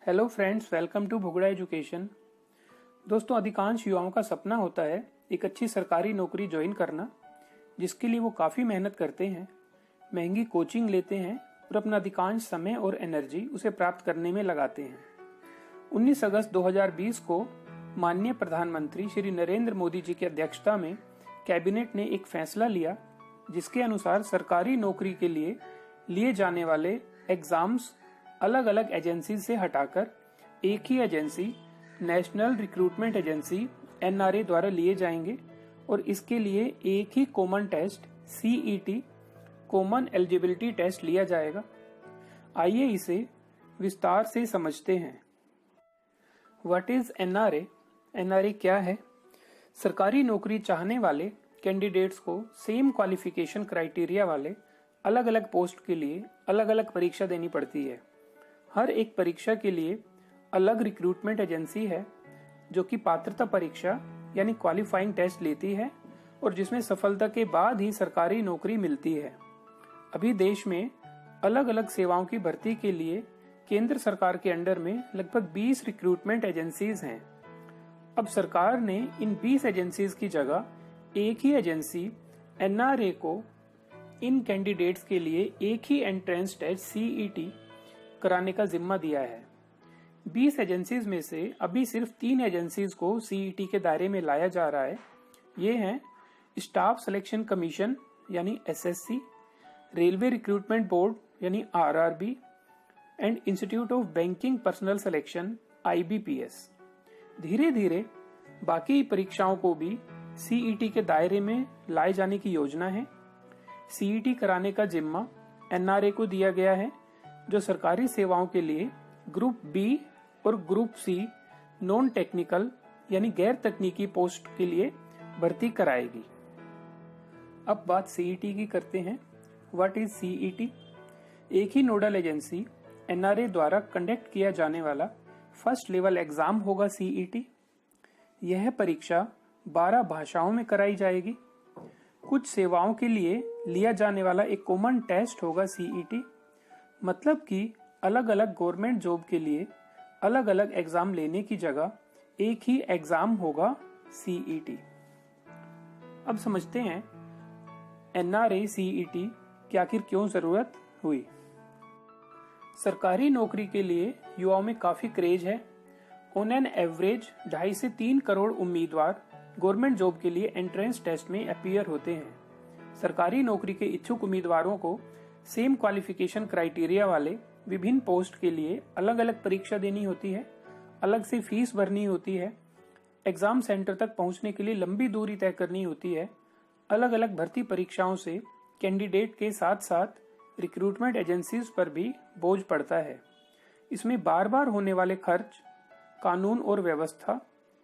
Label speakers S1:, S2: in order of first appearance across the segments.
S1: Hello friends, welcome to Bhugda education. दोस्तों, अधिकांश युवाओं का सपना होता है एक अच्छी सरकारी नौकरी ज्वाइन करना, जिसके लिए वो काफ़ी मेहनत करते हैं, महंगी कोचिंग लेते हैं और अपना अधिकांश समय और एनर्जी उसे प्राप्त करने में लगाते हैं। 19 अगस्त 2020 को माननीय प्रधानमंत्री श्री नरेंद्र मोदी जी की अध्यक्षता में कैबिनेट ने एक फैसला लिया, जिसके अनुसार सरकारी नौकरी के लिए जाने वाले एग्जाम्स अलग अलग एजेंसी से हटाकर एक ही agency, national recruitment agency (NRA) द्वारा लिए जाएंगे और इसके लिए एक ही common test CET common eligibility test लिया जाएगा। आइए इसे विस्तार से समझते हैं। What is NRA? NRA क्या है? सरकारी नौकरी चाहने वाले कैंडिडेट्स को सेम क्वालिफिकेशन क्राइटेरिया वाले अलग अलग पोस्ट के लिए अलग अलग परीक्षा देनी पड़ती है। हर एक परीक्षा के लिए अलग रिक्रूटमेंट एजेंसी है जो कि पात्रता परीक्षा यानी क्वालिफाइंग टेस्ट लेती है और जिसमें सफलता के बाद ही सरकारी नौकरी मिलती है। अभी देश में अलग अलग सेवाओं की भर्ती के लिए केंद्र सरकार के अंडर में लगभग 20 रिक्रूटमेंट एजेंसीज हैं। अब सरकार ने इन 20 एजेंसीज की जगह एक ही एजेंसी NRA को इन कैंडिडेट्स के लिए एक ही एंट्रेंस टेस्ट CET कराने का जिम्मा दिया है। 20 एजेंसीज में से अभी सिर्फ 3 एजेंसीज को CET के दायरे में लाया जा रहा है। ये हैं स्टाफ सिलेक्शन कमीशन यानी SSC, रेलवे रिक्रूटमेंट बोर्ड यानी RRB and institute of banking personal selection IBPS। धीरे धीरे बाकी परीक्षाओं को भी CET के दायरे में लाए जाने की योजना है। CET कराने का जिम्मा NRA को दिया गया है, जो सरकारी सेवाओं के लिए ग्रुप B और ग्रुप C नॉन टेक्निकल यानी गैर तकनीकी पोस्ट के लिए भर्ती कराएगी। अब बात CET की करते हैं। What is CET? एक ही नोडल एजेंसी NRA द्वारा कंडक्ट किया जाने वाला फर्स्ट लेवल एग्जाम होगा CET। यह परीक्षा 12 भाषाओं में कराई जाएगी। कुछ सेवाओं के लिए लिया जाने वाला एक कॉमन टेस्ट होगा CET, मतलब कि अलग अलग गवर्नमेंट जॉब के लिए अलग अलग एग्जाम लेने की जगह एक ही एग्जाम होगा CET। अब समझते हैं NRA CET की आखिर क्यों जरूरत हुई। सरकारी नौकरी के लिए युवाओं में काफी क्रेज है। ऑन एन एवरेज 2.5 से 3 करोड़ उम्मीदवार गवर्नमेंट जॉब के लिए एंट्रेंस टेस्ट में अपीयर होते हैं। सरकारी नौकरी के इच्छुक उम्मीदवारों को सेम क्वालिफिकेशन क्राइटेरिया वाले विभिन्न पोस्ट के लिए अलग अलग परीक्षा देनी होती है, अलग से फीस भरनी होती है, एग्जाम सेंटर तक पहुंचने के लिए लंबी दूरी तय करनी होती है। अलग अलग भर्ती परीक्षाओं से कैंडिडेट के साथ साथ रिक्रूटमेंट एजेंसीज पर भी बोझ पड़ता है। इसमें बार बार होने वाले खर्च, कानून और व्यवस्था,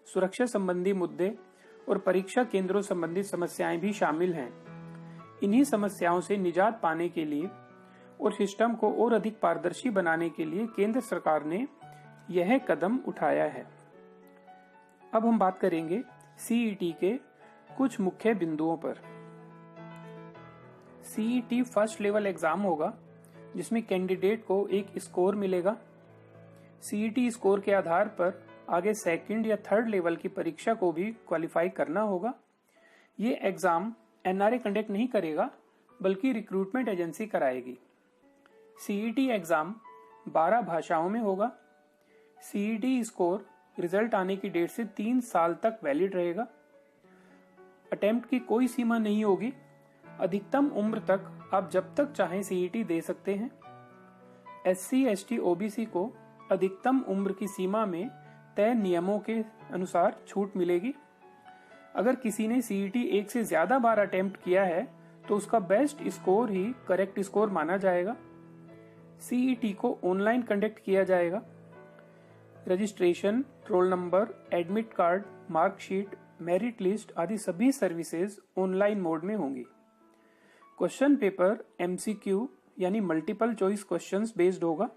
S1: सुरक्षा संबंधी मुद्दे और परीक्षा केंद्रों संबंधी समस्याएं भी शामिल हैं। इन्हीं समस्याओं से निजात पाने के लिए और सिस्टम को और अधिक पारदर्शी बनाने के लिए केंद्र सरकार ने यह कदम उठाया है। अब हम बात करेंगे CET के कुछ मुख्य बिंदुओं पर। CET फर्स्ट लेवल एग्जाम होगा, जिसमें कैंडिडेट को एक स्कोर मिलेगा। CET स्कोर के आधार पर आगे सेकंड या थर्ड लेवल की परीक्षा को भी क्वालिफाई करना होगा। ये एग्जाम NRA कंडक्ट नहीं करेगा, बल्कि रिक्रूटमेंट एजेंसी कराएगी। CET एग्जाम 12 भाषाओं में होगा। CET स्कोर रिजल्ट आने की डेट से 3 साल तक वैलिड रहेगा। अटेम्प्ट की कोई सीमा नहीं होगी। अधिकतम उम्र तक आप जब तक चाहें CET दे सकते हैं। SC, ST, OBC को अधिकतम उम्र की सीमा में तय नियमों के अनुसार छूट मिलेगी। अगर किसी ने CET 1 से ज्यादा बार अटेम्प्ट किया है तो उसका बेस्ट स्कोर ही करेक्ट स्कोर माना जाएगा। CET को ऑनलाइन कंडक्ट किया जाएगा। Registration, roll number, admit card, marksheet, merit list आदि सभी सर्विसेज ऑनलाइन मोड में होंगी। क्वेश्चन पेपर MCQ यानी मल्टीपल चॉइस क्वेश्चंस बेस्ड होगा।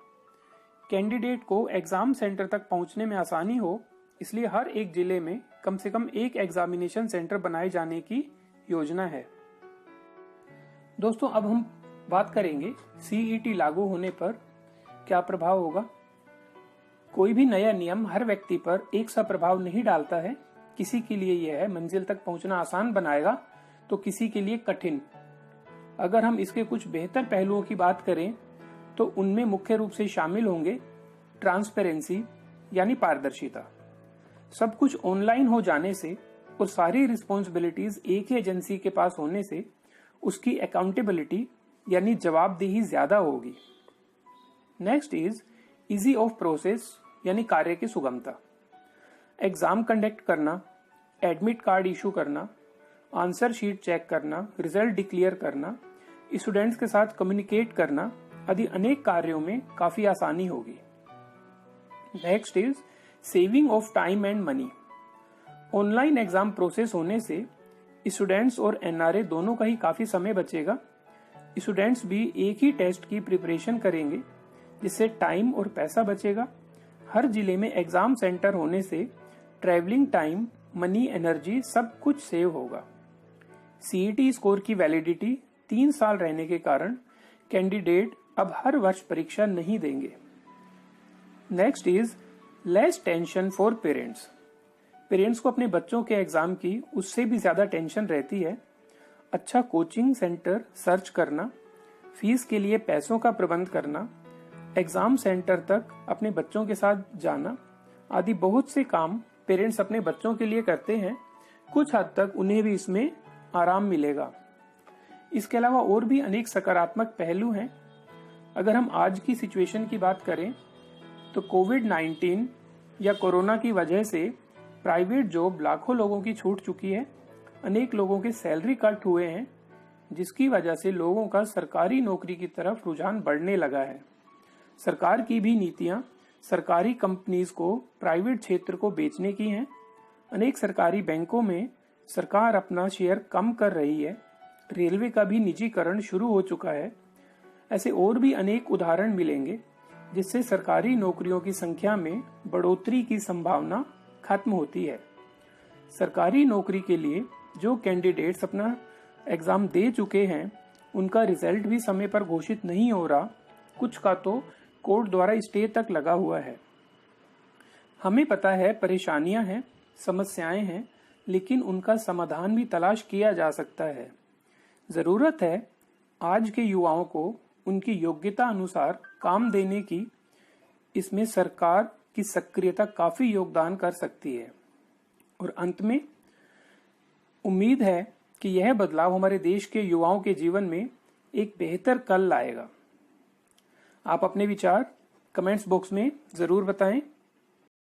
S1: कैंडिडेट को एग्जाम सेंटर तक पहुंचने में आसानी हो, इसलिए हर एक जिले में कम से कम एक एग्जामिनेशन सेंटर बनाए जाने की योजना है। दोस्तों, अब हम बात करेंगे CET लागू होने पर क्या प्रभाव होगा। कोई भी नया नियम हर व्यक्ति पर एक सा प्रभाव नहीं डालता है। किसी के लिए यह मंजिल तक पहुंचना आसान बनाएगा तो किसी के लिए कठिन। अगर हम इसके कुछ बेहतर पहलुओं की बात करें तो उनमें मुख्य रूप से शामिल होंगे ट्रांसपेरेंसी यानी पारदर्शिता। सब कुछ ऑनलाइन हो जाने से और सारी रिस्पॉन्सिबिलिटीज एक ही एजेंसी के पास होने से उसकी अकाउंटेबिलिटी यानी जवाबदेही ज्यादा होगी। Next is easy of process यानी कार्य की सुगमता। एग्जाम कंडक्ट करना, एडमिट कार्ड इशू करना, आंसर शीट चेक करना, रिजल्ट डिक्लेयर करना, स्टूडेंट्स के साथ कम्युनिकेट करना आदि अनेक कार्यों में काफी आसानी होगी। Next is saving of time and money. Online exam process होने से स्टूडेंट्स और एनआरए दोनों का ही काफी समय बचेगा। स्टूडेंट्स भी एक ही टेस्ट की प्रिपरेशन करेंगे जिससे टाइम और पैसा बचेगा। हर जिले में एग्जाम सेंटर होने से ट्रैवलिंग टाइम, मनी, एनर्जी सब कुछ सेव होगा। सीईटी स्कोर की वैलिडिटी 3 साल रहने के कारण कैंडिडेट अब हर वर्ष परीक्षा नहीं देंगे। Next is less tension for parents. Parents को अपने बच्चों के एग्जाम की उससे भी ज्यादा टेंशन रहती है। अच्छा कोचिंग सेंटर सर्च करना, फीस के लिए पैसों का प्रबंध करना, एग्जाम सेंटर तक अपने बच्चों के साथ जाना आदि बहुत से काम पेरेंट्स अपने बच्चों के लिए करते हैं। कुछ हद तक उन्हें भी इसमें आराम मिलेगा। इसके अलावा और भी अनेक सकारात्मक पहलू हैं। अगर हम आज की सिचुएशन की बात करें तो कोविड-19 या कोरोना की वजह से प्राइवेट जॉब लाखों लोगों की छूट चुकी है। अनेक लोगों के सैलरी कट हुए हैं, जिसकी वजह से लोगों का सरकारी नौकरी की तरफ रुझान बढ़ने लगा है। सरकार की भी नीतियां सरकारी कंपनीज को प्राइवेट क्षेत्र को बेचने की हैं। अनेक सरकारी बैंकों में सरकार अपना शेयर कम कर रही है। रेलवे का भी निजीकरण शुरू हो चुका है। ऐसे और भी अनेक उदाहरण मिलेंगे जिससे सरकारी नौकरियों की संख्या में बढ़ोतरी की संभावना खत्म होती है। सरकारी नौकरी के लिए जो कैंडिडेट्स अपना एग्जाम दे चुके हैं उनका रिजल्ट भी समय पर घोषित नहीं हो रहा। कुछ का तो कोर्ट द्वारा स्टे तक लगा हुआ है। हमें पता है परेशानियां हैं, समस्याएं हैं, लेकिन उनका समाधान भी तलाश किया जा सकता है। जरूरत है आज के युवाओं को उनकी योग्यता अनुसार काम देने की। इसमें सरकार की सक्रियता काफी योगदान कर सकती है। और अंत में उम्मीद है कि यह बदलाव हमारे देश के युवाओं के जीवन में एक बेहतर कल लाएगा। आप अपने विचार कमेंट्स बॉक्स में जरूर बताएं।